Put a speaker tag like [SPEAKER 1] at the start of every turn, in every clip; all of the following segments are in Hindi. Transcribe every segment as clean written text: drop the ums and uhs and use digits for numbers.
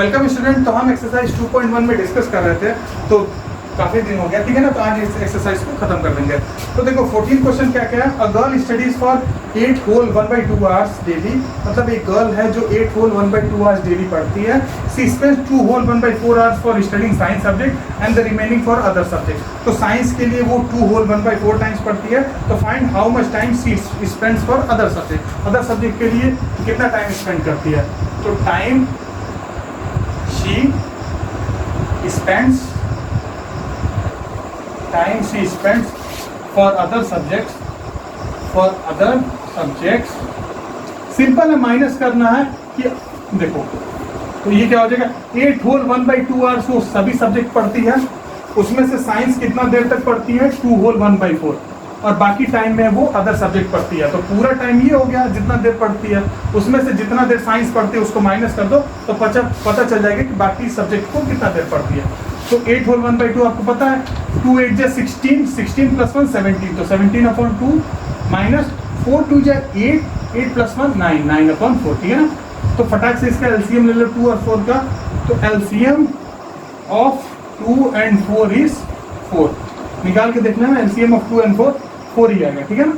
[SPEAKER 1] Welcome student. तो हम एक्सरसाइज 2.1 में डिस्कस कर रहे थे, तो काफ़ी दिन हो गया, ठीक है ना। तो आज इस एक्सरसाइज को खत्म कर देंगे। तो देखो 14 क्वेश्चन क्या क्या है। A girl studies for 8 whole 1/2 hours daily. मतलब एक गर्ल है जो 8 होल 1/2 आवर्स डेली पढ़ती है। She spends 2 whole 1/4 hours for studying science subject and the remaining for other subject. तो साइंस के लिए वो 2 होल 1/4 टाइम्स पढ़ती है। तो find how much time she spends for other subject. Other subject के लिए कितना टाइम स्पेंड करती है। तो time she spends for other subjects simple है, माइनस करना है कि देखो तो ये क्या हो जाएगा 8 होल 1/2 आवर्स वो सभी सब्जेक्ट पढ़ती है। उसमें से साइंस कितना देर तक पढ़ती है 2 होल 1/4 और बाकी टाइम में वो अदर सब्जेक्ट पढ़ती है। तो पूरा टाइम ये हो गया जितना देर पढ़ती है, उसमें से जितना देर साइंस पढ़ती है उसको माइनस कर दो तो पता चल जाएगा कि बाकी सब्जेक्ट को कितना देर पढ़ती है। तो 8 होल 1/2 आपको पता है 2 8 जा 16, 16 + 1 17, तो 17/2 माइनस 4 2 जा 8, 8 + 1 9, 9/4, ठीक है ना। तो फटाक से इसका एलसीएम ले लो 2 और 4 का। तो एलसीएम ऑफ 2 and 4 इज 4। निकाल के देखना है एलसीएम ऑफ 2 and 4 ही आएगा, ठीक है ना।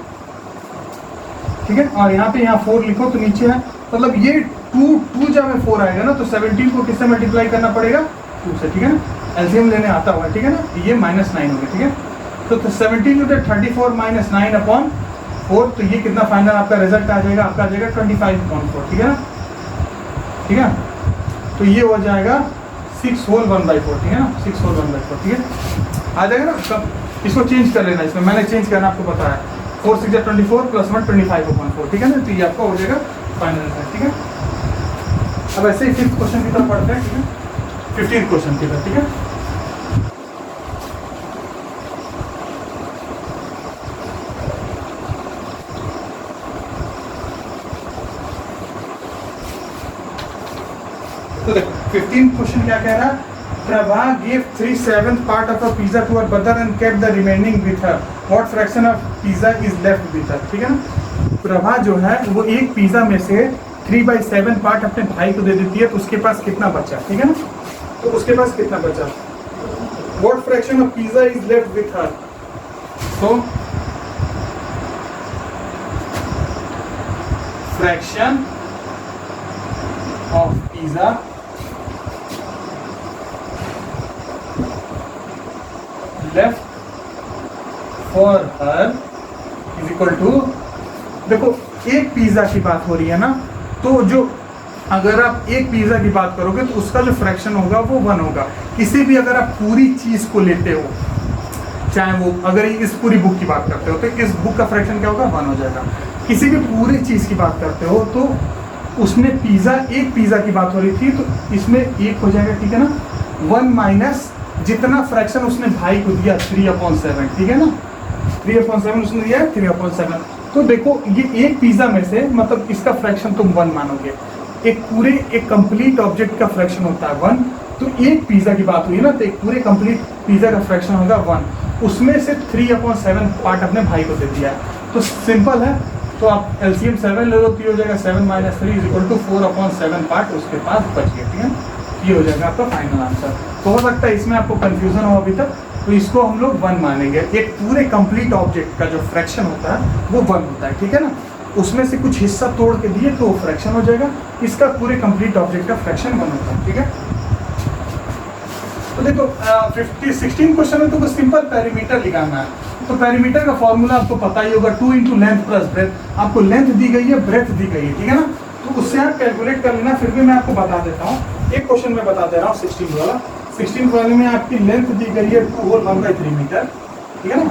[SPEAKER 1] ठीक है, और यहाँ पे 4 लिखो तो नीचे है, मतलब ये 2 जब में 4 आएगा ना तो 17 को किससे मल्टीप्लाई करना पड़ेगा 2 से, ठीक है ना। एलसीएम लेने आता हुआ, ठीक है ना। ये -9 हो गया, ठीक है। तो 17 × 34 - 9/4, तो ये कितना फाइनल आपका रिजल्ट आ जाएगा, आपका आ जाएगा 25/4, ठीक है ना। ठीक है, तो ये हो जाएगा 6 होल 1/4, ठीक है ना। 6 होल 1/4, ठीक है, आ जाएगा ना। सब इसको चेंज कर लेना, इसमें मैंने चेंज करना आपको पता है। 4 6 × 24 + 1 25/4, ठीक है ना। तो ये आपका हो जाएगा फाइनल आंसर, ठीक है। अब ऐसे ही 5th क्वेश्चन की तरफ पढ़ते हैं, ठीक है। 15th क्वेश्चन की तरफ, ठीक है। तो देखो 15th क्वेश्चन क्या कह रहा है। Prabha gave 3/7 part of a pizza to her brother and kept the remaining with her. What fraction of pizza is left with her? ठीक है ना। प्रभा जो है वो एक पिज्जा में से 3/7 पार्ट अपने भाई को दे देती है, तो उसके पास कितना बचा, ठीक है ना। तो उसके पास कितना बचा। What fraction of pizza is left with her? So fraction of pizza left for her is equal to, देखो एक पिज्जा की बात हो रही है ना, तो जो अगर आप एक पिज्जा की बात करोगे तो उसका जो फ्रैक्शन होगा वो 1 होगा। किसी भी अगर आप पूरी चीज को लेते हो, चाहे वो अगर इस पूरी बुक की बात करते हो तो इस बुक का फ्रैक्शन क्या होगा 1 हो जाएगा। किसी भी पूरी चीज की बात करते हो तो उसमें पिज्जा, एक पिज्जा की बात हो रही थी तो इसमें 1 हो जाएगा, ठीक है ना। 1 माइनस जितना फ्रैक्शन उसने भाई को दिया 3/7, ठीक है ना। 3/7 उसने दिया 3/7। तो देखो ये एक पिज्जा में से, मतलब इसका फ्रैक्शन तुम 1 मानोगे। एक कंप्लीट ऑब्जेक्ट का फ्रैक्शन होता है 1, तो एक पिज्जा की बात हुई ना, तो एक पूरे कंप्लीट पिज्जा का फ्रैक्शन होगा 1। उसमें से 3/7 पार्ट अपने भाई को दे दिया, तो सिंपल है। तो आप एलसीएम 7 ले लो तो हो जाएगा 7 - 3 = 4/7 पार्ट उसके पास बच गया, ठीक है। ये हो जाएगा आपका फाइनल आंसर। तो हो सकता है इसमें आपको कंफ्यूजन हो अभी तक, तो इसको हम लोग 1 मानेंगे। एक पूरे कंप्लीट ऑब्जेक्ट का जो फ्रैक्शन होता है वो 1 होता है, ठीक है ना। उसमें से कुछ हिस्सा तोड़ के दिए तो फ्रैक्शन हो जाएगा। इसका पूरे कंप्लीट ऑब्जेक्ट का फ्रैक्शन 1 होता है, ठीक है। तो देखो 16 क्वेश्चन में तो बस सिंपल पेरीमीटर निकालना है। तो पेरीमीटर का फॉर्मूला आपको पता ही होगा, 2 × लेंथ + ब्रेथ। आपको लेंथ दी गई है, ब्रेथ दी गई है, ठीक है ना। तो उससे आप कैलकुलेट कर लेना। फिर भी मैं आपको बता देता हूँ, एक क्वेश्चन में बता दे रहा हूँ 16 वाला। 16 वाले में आपकी लेंथ दी गई है 2 होल 1/3 मीटर, ठीक है ना।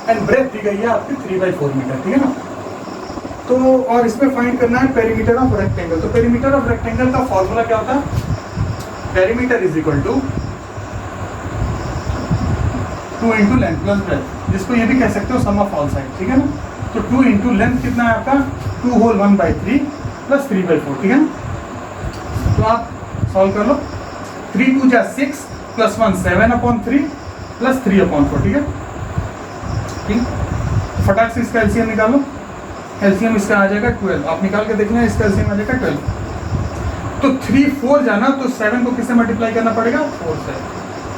[SPEAKER 1] एंड ब्रेथ दी गई है आपकी 3/4 मीटर, ठीक है ना। तो और इसमें फाइंड करना है पेरीमीटर ऑफ रेक्टेंगल। तो पेरीमीटर ऑफ रेक्टेंगल का फॉर्मूला क्या होता है। Perimeter is equal to 2 × length + breadth, जिसको ये भी कह सकते हो सम ऑफ ऑल साइड, ठीक है ना। तो 2 × लेंथ कितना है आपका 2 होल 1/3 + 3/4, ठीक है ना। तो आप सॉल्व कर लो। 3 2 जा 6 + 1 7/3 + 3/4, ठीक है। ठीक, फटाक से इसका एलसीएम निकालो। एलसीएम इसका आ जाएगा 12। आप निकाल के देखना, इसका एलसीएम आ जाएगा 12। तो 3 4 जाना तो 7 को किससे मल्टीप्लाई करना पड़ेगा 4 से,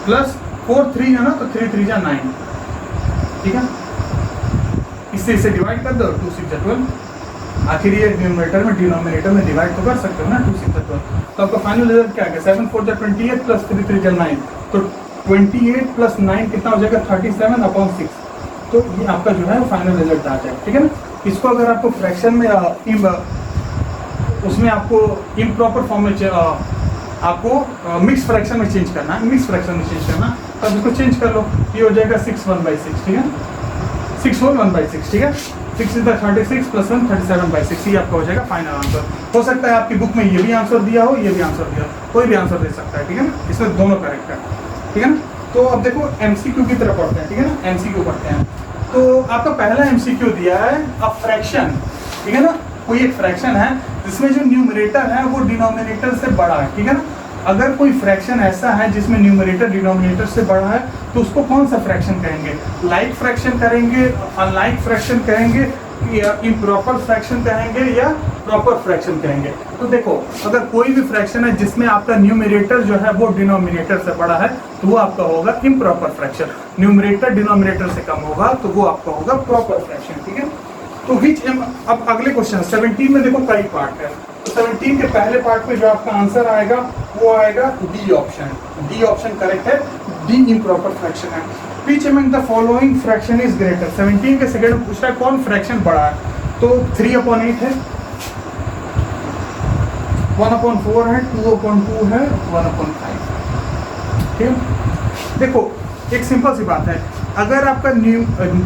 [SPEAKER 1] प्लस 4 3 है ना तो 3 3 जा 9, ठीक है। इससे इसे डिवाइड कर दो 2 6 जा 12, आखिर ये न्यूमरेटर में डिनोमिनेटर में डिवाइड तो कर सकते हो ना 2 6 जा 12। तो आपका फाइनल रिजल्ट क्या है 7 4 जा 28 प्लस 3 3 जा 9, तो 28 प्लस 9 कितना हो जाएगा 37/6। तो ये आपका जो है फाइनल रिजल्ट आ जाएगा, ठीक है ना। इसको अगर आपको फ्रैक्शन में उसमें आपको इम्प्रॉपर फॉर्म में आपको मिक्स फ्रैक्शन में चेंज करना है, मिक्स फ्रैक्शन में चेंज करना, तब इसको चेंज कर लो, ये हो जाएगा 6 1/6, ठीक है, 6 होल 1/6, ठीक है। 6 इज 36 प्लस 1 37/6, ये आपका हो जाएगा फाइनल आंसर। हो सकता है आपकी बुक में ये भी आंसर दिया हो, ये भी आंसर दिया हो, कोई भी आंसर दे सकता है, ठीक है ना, इसमें दोनों करेक्ट है, ठीक है ना। तो अब देखो एमसीक्यू की तरफ पढ़ते हैं, ठीक है ना, एमसीक्यू पढ़ते हैं। तो आपका पहला एमसीक्यू दिया है अ फ्रैक्शन, ठीक है ना, कोई एक फ्रैक्शन है जिसमें जो न्यूमरेटर है वो डिनोमिनेटर से बड़ा है, ठीक है ना। अगर कोई फ्रैक्शन ऐसा है जिसमें न्यूमरेटर डिनोमिनेटर से बड़ा है तो उसको कौन सा फ्रैक्शन कहेंगे, लाइक फ्रैक्शन करेंगे, अनलाइक फ्रैक्शन कहेंगे, या इम्प्रॉपर फ्रैक्शन कहेंगे, या प्रॉपर फ्रैक्शन कहेंगे। तो देखो अगर कोई भी फ्रैक्शन है जिसमें आपका न्यूमरेटर जो है वो डिनोमिनेटर से बड़ा है तो वो आपका होगा इम्प्रॉपर फ्रैक्शन, न्यूमरेटर डिनोमिनेटर से कम होगा तो वो आपका होगा प्रॉपर फ्रैक्शन, ठीक है। तो अब अगले क्वेश्चन 17 में देखो कई पार्ट है, तो 17 के पहले पार्ट में जो आपका आंसर आएगा वो आएगा D option, D option correct है, डी इम्प्रॉपर फ्रैक्शन है। Which among the following fraction is greater? 17 के सेकंड में पूछ रहा है कौन फ्रैक्शन बड़ा है, तो 3/8 है, 1/4 है, 2/2 है, 1/5, ठीक है। देखो एक सिंपल सी बात है, अगर आपका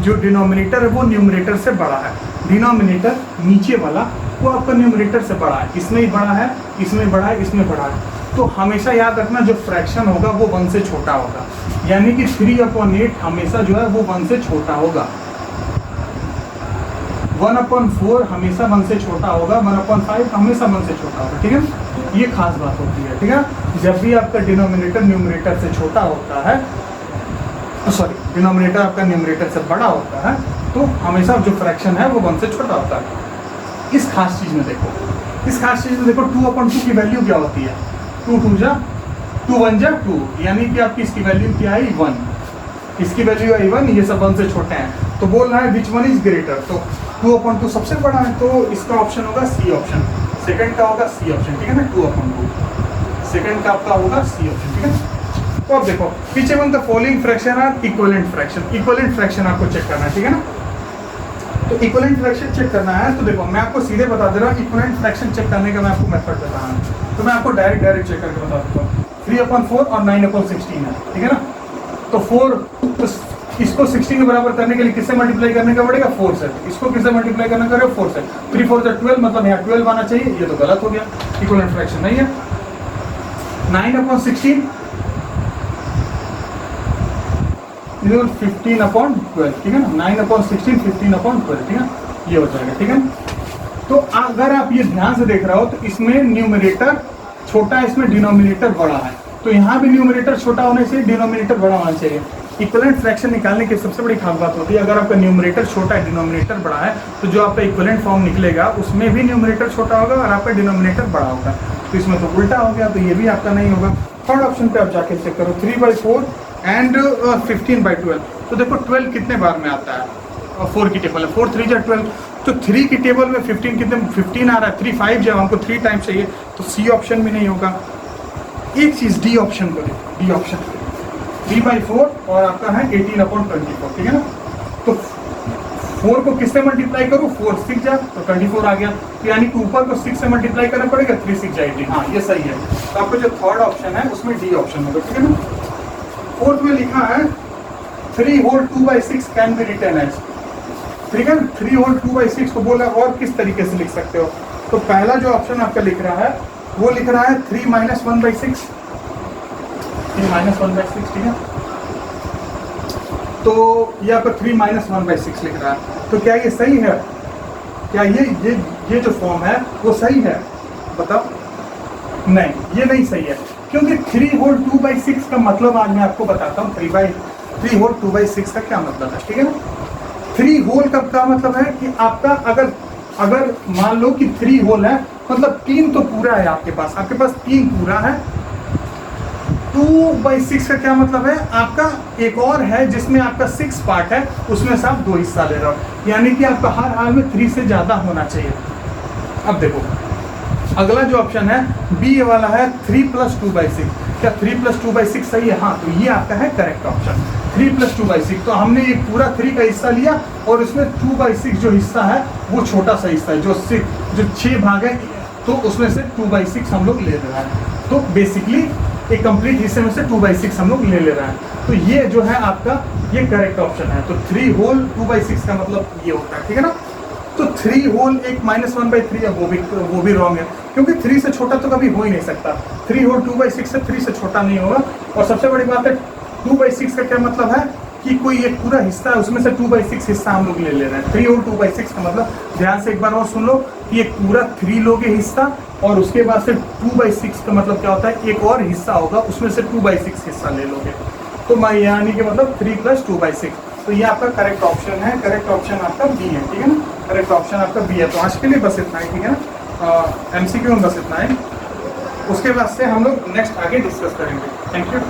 [SPEAKER 1] जो डिनोमिनेटर है वो न्यूमरेटर से बड़ा है, डिनोमिनेटर नीचे वाला वो आपका न्यूमरेटर से बड़ा है, इसमें ही बड़ा है, इसमें बड़ा है, इसमें बड़ा है, तो हमेशा याद रखना जो फ्रैक्शन होगा वो 1 से छोटा होगा, यानी कि 3/8 हमेशा जो है वो 1 से छोटा होगा, 1/4 हमेशा 1 से छोटा होगा, 1/5 हमेशा 1 से छोटा होगा, ठीक है। ये खास बात होती है, ठीक है। जब भी आपका डिनोमिनेटर न्यूमरेटर से छोटा होता है, सॉरी डिनोमिनेटर आपका न्यूमरेटर से बड़ा होता है तो हमेशा जो फ्रैक्शन है वो 1 से छोटा होता है। इस खास चीज में देखो, इस खास चीज में देखो 2/2 की वैल्यू क्या होती है, 2 2 जा 2 1 जा 2, यानी कि आपकी इसकी वैल्यू क्या आई 1, इसकी वैल्यू आई 1, ये सब 1 से छोटे हैं, तो बोल रहा है विच वन इज ग्रेटर, तो 2/2 सबसे बड़ा है, तो इसका ऑप्शन होगा सी ऑप्शन, सेकंड का होगा सी ऑप्शन, ठीक है ना, 2/2 सेकंड का आपका होगा सी ऑप्शन, ठीक है। तो अब देखो पीछे one the following fraction are equivalent fraction, equivalent fraction आपको चेक करना है, ठीक है ना। तो इक्विवेलेंट फ्रैक्शन चेक करना है, तो देखो मैं आपको सीधे बता दे रहा हूँ, इक्विवेलेंट फ्रैक्शन चेक करने का मैं आपको मेथड बता रहा हूँ, तो मैं आपको डायरेक्ट चेक करके बता देता हूँ। 3/4 और 9/16 है, ठीक है ना। तो 4 तो इसको 16 के बराबर करने के लिए किससे मल्टीप्लाई करने का पड़ेगा 4 से, इसको किससे मल्टीप्लाई करना करेगा 4 से, 3 4 जा 12, मतलब यहाँ 12 आना चाहिए, ये तो गलत हो गया, इक्विवेलेंट फ्रैक्शन नहीं है। 9/16 15/12, ठीक है ना, 9/16 15/12, ठीक है, ये हो जाएगा, ठीक है। तो अगर आप ये ध्यान से देख रहे हो तो इसमें न्यूमरेटर छोटा है, इसमें डिनोमिनेटर बड़ा है, तो यहाँ भी न्यूमरेटर छोटा होने से डिनोमिनेटर बड़ा होना चाहिए। इक्विवेलेंट फ्रैक्शन निकालने की सबसे बड़ी खास बात होती है, अगर आपका न्यूमरेटर छोटा है डिनोमिनेटर बड़ा है तो जो आपका इक्विवेलेंट फॉर्म निकलेगा उसमें भी न्यूमरेटर छोटा होगा और आपका डिनोमिनेटर बड़ा होगा, तो इसमें तो उल्टा हो गया, तो ये भी आपका नहीं होगा। थर्ड ऑप्शन पे आप जाके चेक करो 3/4 एंड 15/12, तो देखो 12 कितने बार में आता है, 4 की टेबल है, 4 3 जा 12, तो 3 की टेबल में 15 कितने 15 आ रहा है, 3 5 जब हमको 3 टाइम चाहिए तो सी ऑप्शन भी नहीं होगा। एक चीज डी ऑप्शन को देखो, डी ऑप्शन 3/4 और आपका है 18/24, ठीक है ना। तो 4 को किससे मल्टीप्लाई करूँ, 4 6 जा तो 24 आ गया, तो यानी कि ऊपर को 6 से मल्टीप्लाई करना पड़ेगा, 3 6 जा 18, हाँ ये सही है। तो आपको जो थर्ड ऑप्शन है उसमें डी ऑप्शन होगा, ठीक है ना। फोर्थ में लिखा है 3 whole 2/6 can be written as, ठीक है, 3 होल 2/6 को बोला और किस तरीके से लिख सकते हो, तो पहला जो ऑप्शन आपका लिख रहा है वो लिख रहा है 3 - 1/6, 3 - 1/6, ठीक है। तो ये आपका 3 - 1/6 लिख रहा है, तो क्या ये सही है, क्या ये जो फॉर्म है वो सही है, बताओ। नहीं, ये नहीं सही है, क्योंकि 3 होल 2/6 का मतलब आज मैं आपको बताता हूँ, 3 होल 2/6 का क्या मतलब है, ठीक है ना। 3 होल का मतलब है कि आपका अगर अगर मान लो कि 3 होल है, मतलब 3 तो पूरा है आपके पास 3 पूरा है। 2/6 का क्या मतलब है, आपका एक और है जिसमें आपका 6 पार्ट है, उसमें से आप 2 हिस्सा ले रहे हो, यानी कि आपका हर हाल में 3 से ज़्यादा होना चाहिए। अब देखो अगला जो ऑप्शन है बी वाला है 3 + 2/6। क्या 3 + 2/6 सही है? हाँ, तो ये आपका है करेक्ट ऑप्शन 3 + 2/6। तो हमने ये पूरा 3 का हिस्सा लिया और इसमें 2/6 जो हिस्सा है वो छोटा सा हिस्सा है, जो 6 भाग है, तो उसमें से 2/6 हम लोग ले रहे हैं। तो बेसिकली एक कंप्लीट हिस्से में से 2/6 हम लोग ले रहे हैं। तो ये जो है आपका ये करेक्ट ऑप्शन है। तो 3 होल 2/6 का मतलब ये होता है, ठीक है ना। तो 3 होल एक -1/3 है, वो भी रॉन्ग है, क्योंकि 3 से छोटा तो कभी हो ही नहीं सकता। 3 होल 2/6 से 3 से छोटा नहीं होगा। और सबसे बड़ी बात है 2/6 का क्या मतलब है कि कोई एक पूरा हिस्सा है, उसमें से 2/6 हिस्सा हम लोग ले रहे हैं। 3 होल 2/6 का मतलब, ध्यान से एक बार और सुन लो कि एक पूरा 3 लोगे हिस्सा, और उसके बाद से 2/6 का मतलब क्या होता है, एक और हिस्सा होगा उसमें से 2/6 हिस्सा ले लोगे। तो यानी कि मतलब 3 + 2/6। तो ये आपका करेक्ट ऑप्शन है, करेक्ट ऑप्शन आपका बी है, ठीक है ना। करेक्ट ऑप्शन आपका बी है। तो आज के लिए बस इतना ही, ठीक है ना। MCQ में बस इतना है, उसके बाद से हम लोग नेक्स्ट आगे डिस्कस करेंगे। Thank you.